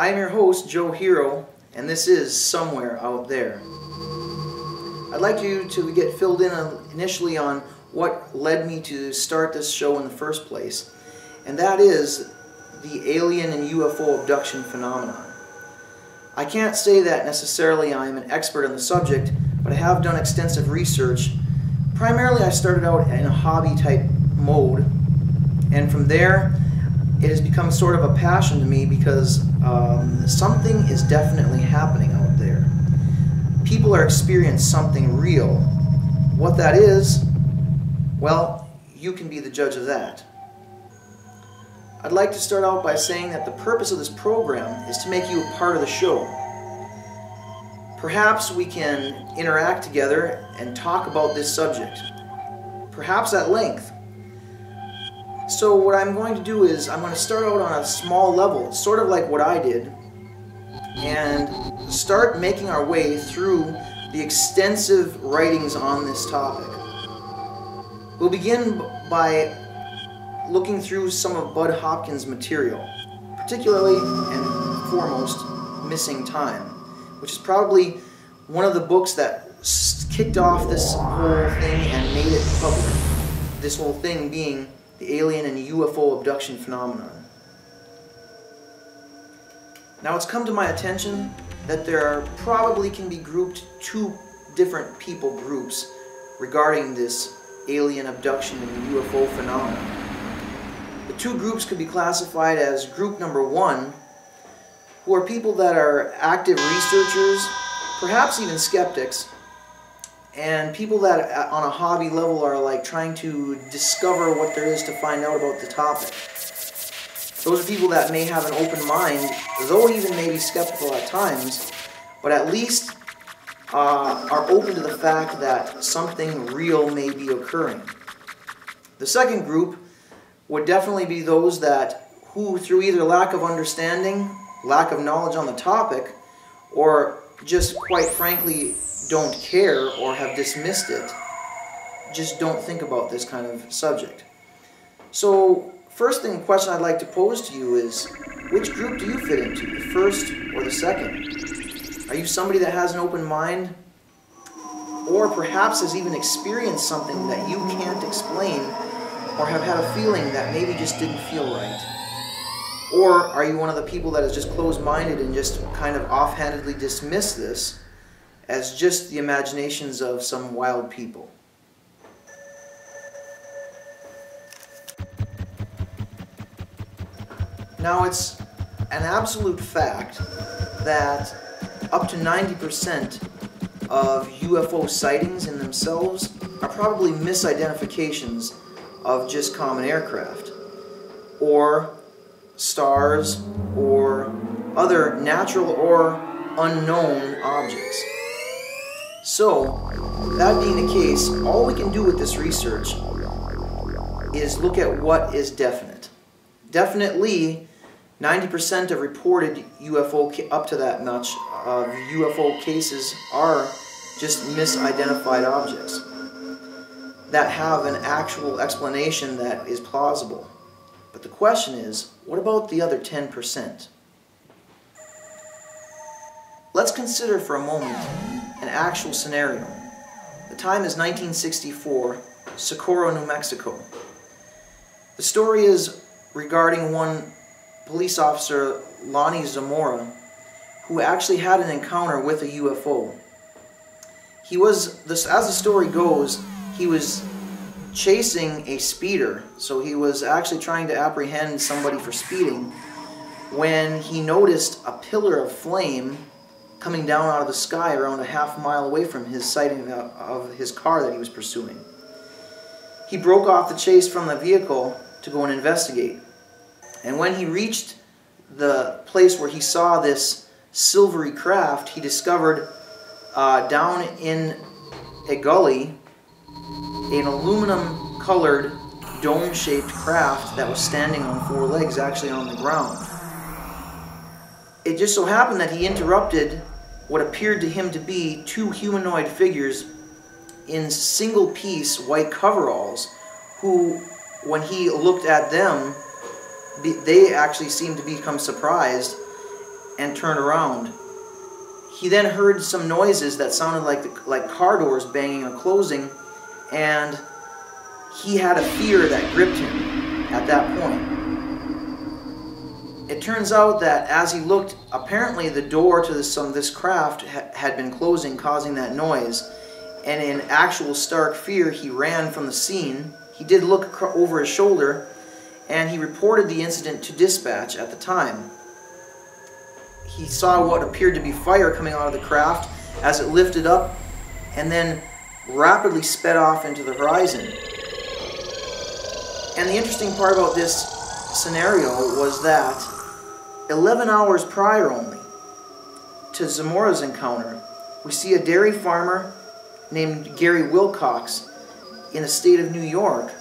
I'm your host, Joe Hero, and this is Somewhere Out There. I'd like you to get filled in initially on what led me to start this show in the first place, and that is the alien and UFO abduction phenomenon. I can't say that necessarily I'm an expert on the subject, but I have done extensive research. Primarily I started out in a hobby type mode, and from there it has become sort of a passion to me because something is definitely happening out there. People are experiencing something real. What that is, well, you can be the judge of that. I'd like to start out by saying that the purpose of this program is to make you a part of the show. Perhaps we can interact together and talk about this subject, perhaps at length. So what I'm going to do is I'm going to start out on a small level, sort of like what I did, and start making our way through the extensive writings on this topic. We'll begin by looking through some of Bud Hopkins' material, particularly and foremost Missing Time, which is probably one of the books that kicked off this whole thing and made it public. This whole thing being the alien and UFO abduction phenomenon. Now it's come to my attention that there probably can be grouped two different people groups regarding this alien abduction and UFO phenomenon. The two groups could be classified as group number one, who are people that are active researchers, perhaps even skeptics, and people that on a hobby level are like trying to discover what there is to find out about the topic. Those are people that may have an open mind, though even maybe skeptical at times, but at least are open to the fact that something real may be occurring. The second group would definitely be those who through either lack of understanding, lack of knowledge on the topic, or just quite frankly don't care or have dismissed it, just don't think about this kind of subject. So first question I'd like to pose to you is, which group do you fit into, the first or the second? Are you somebody that has an open mind, or perhaps has even experienced something that you can't explain, or have had a feeling that maybe just didn't feel right? Or are you one of the people that is just closed-minded and just kind of offhandedly dismiss this as just the imaginations of some wild people? Now it's an absolute fact that up to 90% of UFO sightings in themselves are probably misidentifications of just common aircraft, or stars, or other natural or unknown objects. So, that being the case, all we can do with this research is look at what is definite. Definitely, 90% of reported UFO, up to that much, of UFO cases are just misidentified objects that have an actual explanation that is plausible. But the question is, what about the other 10%? Let's consider for a moment an actual scenario. The time is 1964, Socorro, New Mexico. The story is regarding one police officer, Lonnie Zamora, who actually had an encounter with a UFO. As the story goes, he was chasing a speeder, so he was actually trying to apprehend somebody for speeding, when he noticed a pillar of flame coming down out of the sky around a half-mile away from his sighting of his car that he was pursuing. He broke off the chase from the vehicle to go and investigate. And when he reached the place where he saw this silvery craft, he discovered down in a gully an aluminum-colored dome-shaped craft that was standing on four legs, actually on the ground. It just so happened that he interrupted what appeared to him to be two humanoid figures in single-piece white coveralls, who, when he looked at them, they actually seemed to become surprised and turned around. He then heard some noises that sounded like car doors banging and closing, and he had a fear that gripped him at that point. It turns out that as he looked, apparently the door to this craft had been closing, causing that noise, and in actual stark fear he ran from the scene. He did look over his shoulder, and he reported the incident to dispatch at the time. He saw what appeared to be fire coming out of the craft as it lifted up and then rapidly sped off into the horizon. And the interesting part about this scenario was that 11 hours prior only to Zamora's encounter, we see a dairy farmer named Gary Wilcox in the state of New York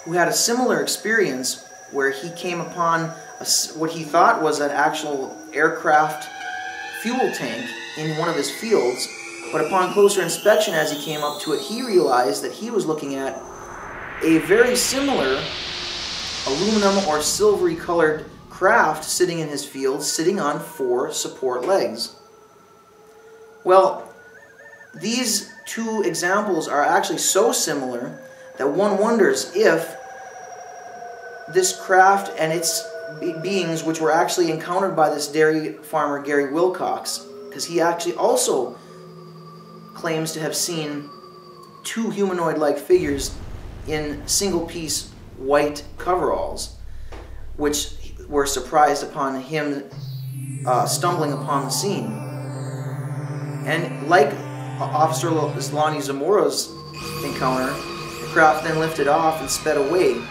who had a similar experience where he came upon what he thought was an actual aircraft fuel tank in one of his fields, but upon closer inspection as he came up to it, he realized that he was looking at a very similar aluminum or silvery colored craft sitting in his field, sitting on 4 support legs. Well, these two examples are actually so similar that one wonders if this craft and its beings, which were actually encountered by this dairy farmer Gary Wilcox, because he actually also claims to have seen 2 humanoid-like figures in single-piece white coveralls, which were surprised upon him stumbling upon the scene. And like Officer Lonnie Zamora's encounter, the craft then lifted off and sped away.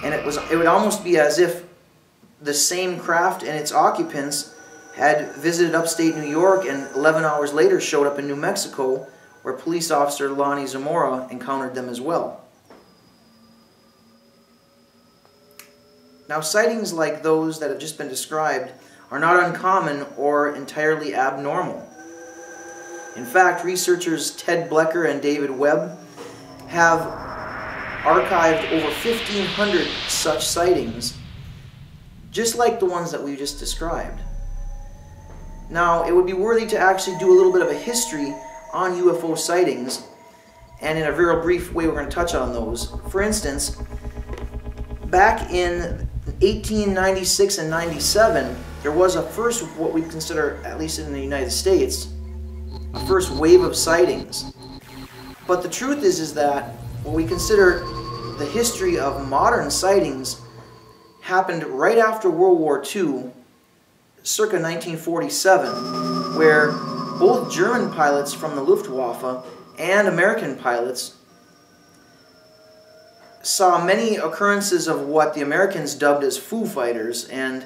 And it would almost be as if the same craft and its occupants had visited upstate New York and 11 hours later showed up in New Mexico, where police officer Lonnie Zamora encountered them as well. Now, sightings like those that have just been described are not uncommon or entirely abnormal. In fact, researchers Ted Blecker and David Webb have archived over 1,500 such sightings, just like the ones that we just described. Now, it would be worthy to actually do a little bit of a history on UFO sightings, and in a very brief way we're going to touch on those. For instance, back in 1896 and 97, there was a first, what we consider, at least in the United States, a first wave of sightings. But the truth is that what we consider the history of modern sightings happened right after World War II, circa 1947, where both German pilots from the Luftwaffe and American pilots saw many occurrences of what the Americans dubbed as Foo Fighters, and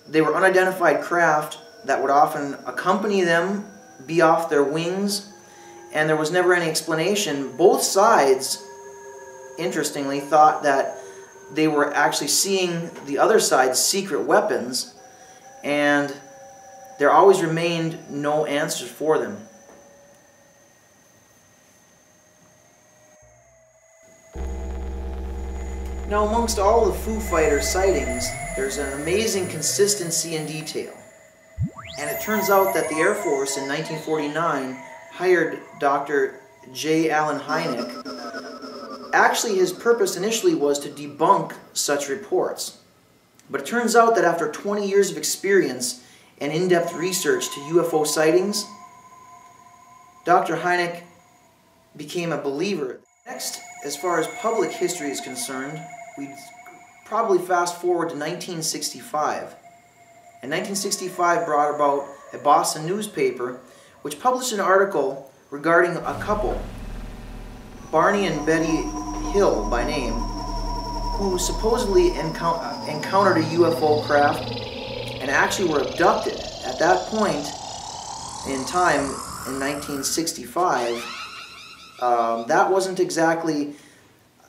they were unidentified craft that would often accompany them, be off their wings, and there was never any explanation. Both sides, interestingly, thought that they were actually seeing the other side's secret weapons, and there always remained no answers for them. Now, amongst all the Foo Fighters sightings, there's an amazing consistency in detail. And it turns out that the Air Force in 1949 hired Dr. J. Allen Hynek. Actually, his purpose initially was to debunk such reports. But it turns out that after 20 years of experience and in-depth research to UFO sightings, Dr. Hynek became a believer. Next, as far as public history is concerned, we'd probably fast forward to 1965. And 1965 brought about a Boston newspaper which published an article regarding a couple, Barney and Betty Hill by name, who supposedly encountered a UFO craft and actually were abducted. At that point in time, in 1965, that wasn't exactly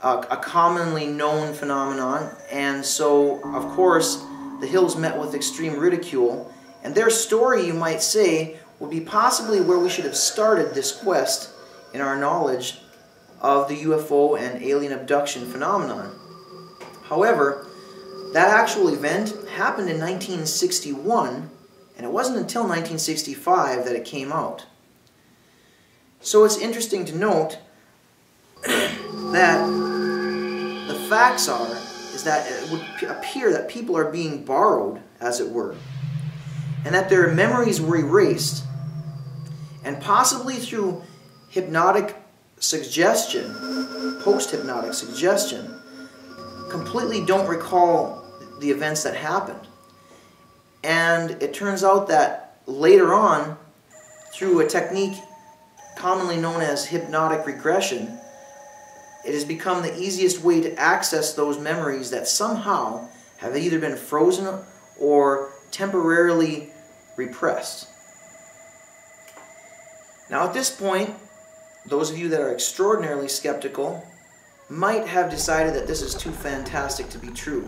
a commonly known phenomenon, and so, of course, the Hills met with extreme ridicule, and their story, you might say, would be possibly where we should have started this quest in our knowledge of the UFO and alien abduction phenomenon. However, That actual event happened in 1961, and it wasn't until 1965 that it came out. So it's interesting to note that the facts is that it would appear that people are being borrowed, as it were, and that their memories were erased, and possibly through hypnotic suggestion, post-hypnotic suggestion, completely don't recall the events that happened. And it turns out that later on, through a technique commonly known as hypnotic regression, it has become the easiest way to access those memories that somehow have either been frozen or temporarily repressed. Now at this point, those of you that are extraordinarily skeptical might have decided that this is too fantastic to be true.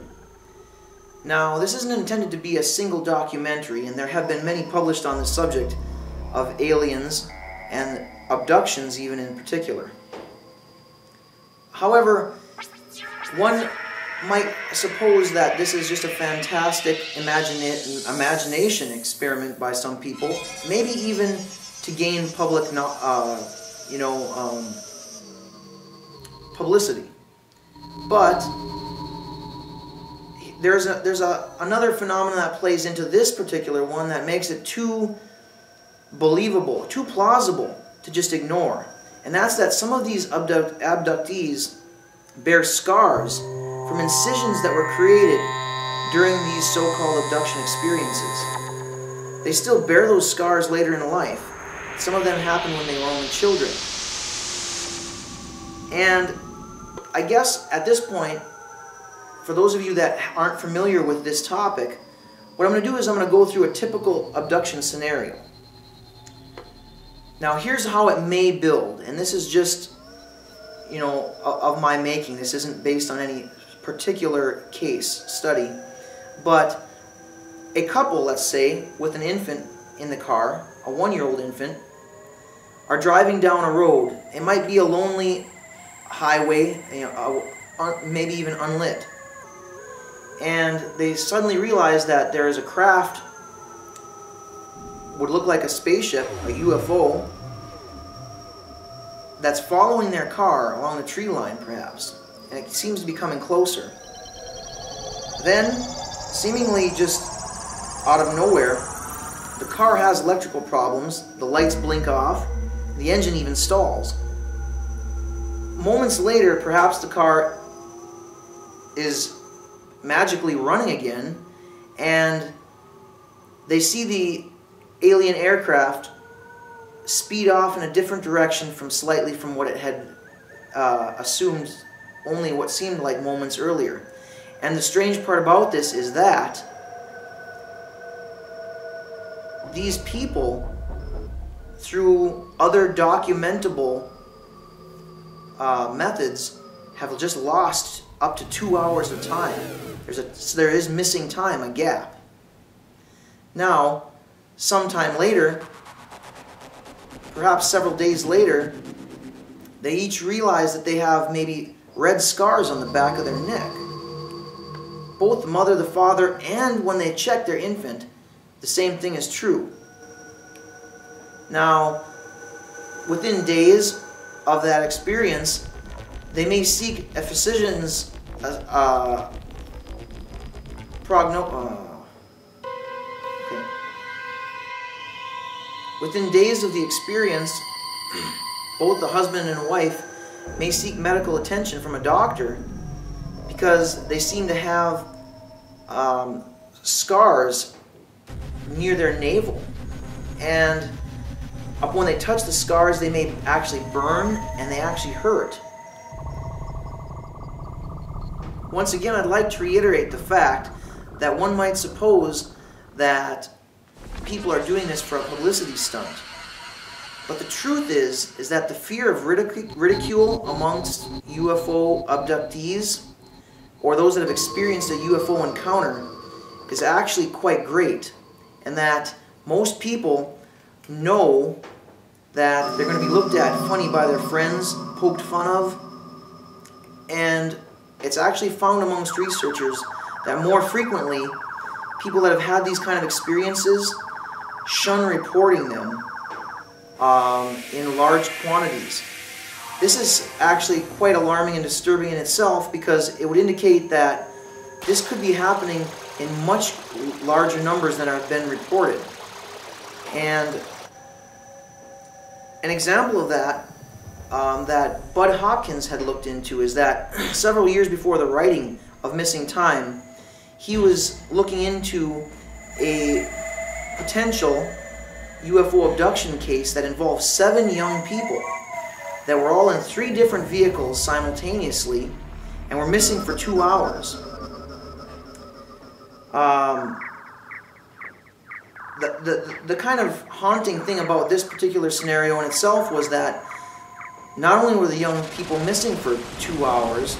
Now, this isn't intended to be a single documentary, and there have been many published on the subject of aliens and abductions even in particular. However, one might suppose that this is just a fantastic imagination experiment by some people, maybe even to gain public publicity. But there's another phenomenon that plays into this particular one that makes it too believable, too plausible to just ignore. And that's that some of these abductees bear scars from incisions that were created during these so-called abduction experiences. They still bear those scars later in life. Some of them happened when they were only children. And I guess at this point, for those of you that aren't familiar with this topic, what I'm going to do is I'm going to go through a typical abduction scenario. Now here's how it may build, and this is just, of my making. This isn't based on any particular case study, but a couple, let's say, with an infant in the car, a 1-year-old infant, are driving down a road. It might be a lonely highway, maybe even unlit. And they suddenly realize that there is a craft, would look like a spaceship, a UFO, that's following their car along the tree line perhaps, and it seems to be coming closer. Then, seemingly just out of nowhere, the car has electrical problems, the lights blink off, the engine even stalls. Moments later, perhaps the car is magically running again, and they see the alien aircraft speed off in a different direction slightly from what it had assumed only what seemed like moments earlier. And the strange part about this is that these people, through other documentable methods, have just lost up to 2 hours of time. There is missing time, a gap. Now, sometime later, perhaps several days later, they each realize that they have maybe red scars on the back of their neck. Both the mother, the father, and when they check their infant, the same thing is true. Now, within days of that experience, they may seek a physician's Within days of the experience, both the husband and wife may seek medical attention from a doctor because they seem to have scars near their navel. And when they touch the scars, they may actually burn and they actually hurt. Once again, I'd like to reiterate the fact that one might suppose that people are doing this for a publicity stunt. But the truth is that the fear of ridicule amongst UFO abductees or those that have experienced a UFO encounter is actually quite great, and that most people know that they're going to be looked at funny by their friends, poked fun of, and it's actually found amongst researchers that more frequently, people that have had these kind of experiences shun reporting them in large quantities. This is actually quite alarming and disturbing in itself, because it would indicate that this could be happening in much larger numbers than have been reported. And an example of that that Bud Hopkins had looked into is that several years before the writing of Missing Time, he was looking into a potential UFO abduction case that involved 7 young people that were all in 3 different vehicles simultaneously and were missing for 2 hours. The kind of haunting thing about this particular scenario in itself was that not only were the young people missing for 2 hours,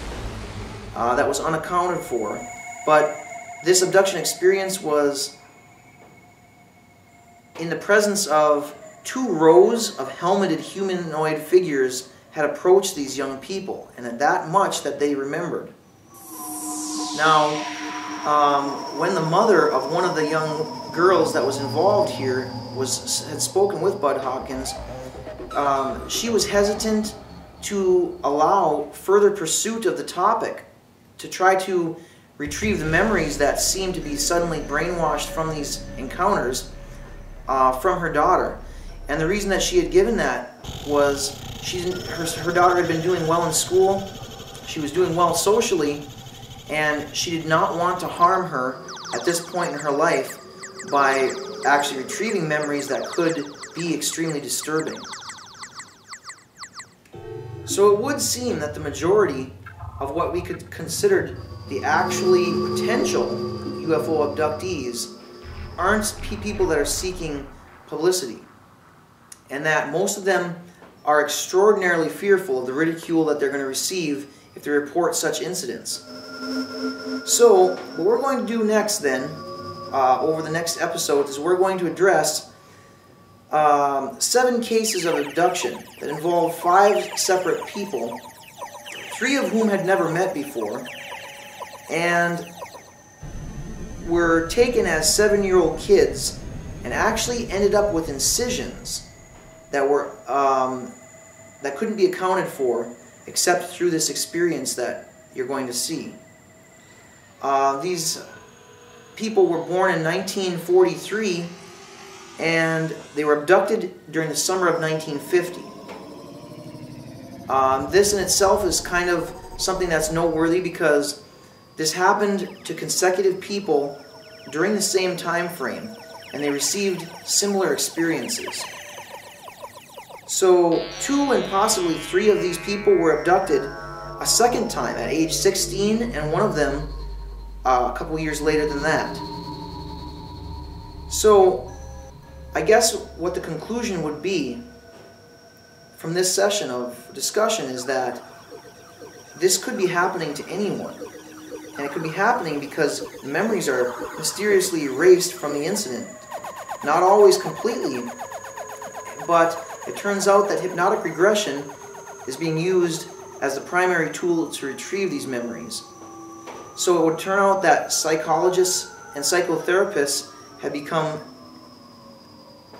that was unaccounted for, but this abduction experience was in the presence of 2 rows of helmeted humanoid figures had approached these young people, and that much that they remembered. Now, when the mother of one of the young girls that was involved here had spoken with Bud Hopkins, she was hesitant to allow further pursuit of the topic, to try to retrieve the memories that seemed to be suddenly brainwashed from these encounters from her daughter. And the reason that she had given that was her daughter had been doing well in school, she was doing well socially, and she did not want to harm her at this point in her life by actually retrieving memories that could be extremely disturbing. So it would seem that the majority of what we could consider the actually potential UFO abductees aren't people that are seeking publicity, and that most of them are extraordinarily fearful of the ridicule that they're going to receive if they report such incidents. So what we're going to do next then, over the next episode, is we're going to address 7 cases of abduction that involve 5 separate people, 3 of whom had never met before, and were taken as 7-year-old kids and actually ended up with incisions that were that couldn't be accounted for except through this experience that you're going to see. These people were born in 1943, and they were abducted during the summer of 1950. This in itself is kind of something that's noteworthy, because this happened to consecutive people during the same time frame, and they received similar experiences. So 2 and possibly 3 of these people were abducted a second time at age 16, and one of them a couple years later than that. So I guess what the conclusion would be from this session of discussion is that this could be happening to anyone. And it could be happening because the memories are mysteriously erased from the incident. Not always completely, but it turns out that hypnotic regression is being used as the primary tool to retrieve these memories. So it would turn out that psychologists and psychotherapists have become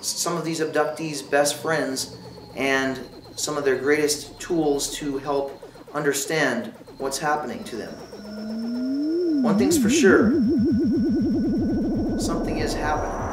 some of these abductees' best friends and some of their greatest tools to help understand what's happening to them. One thing's for sure, something is happening.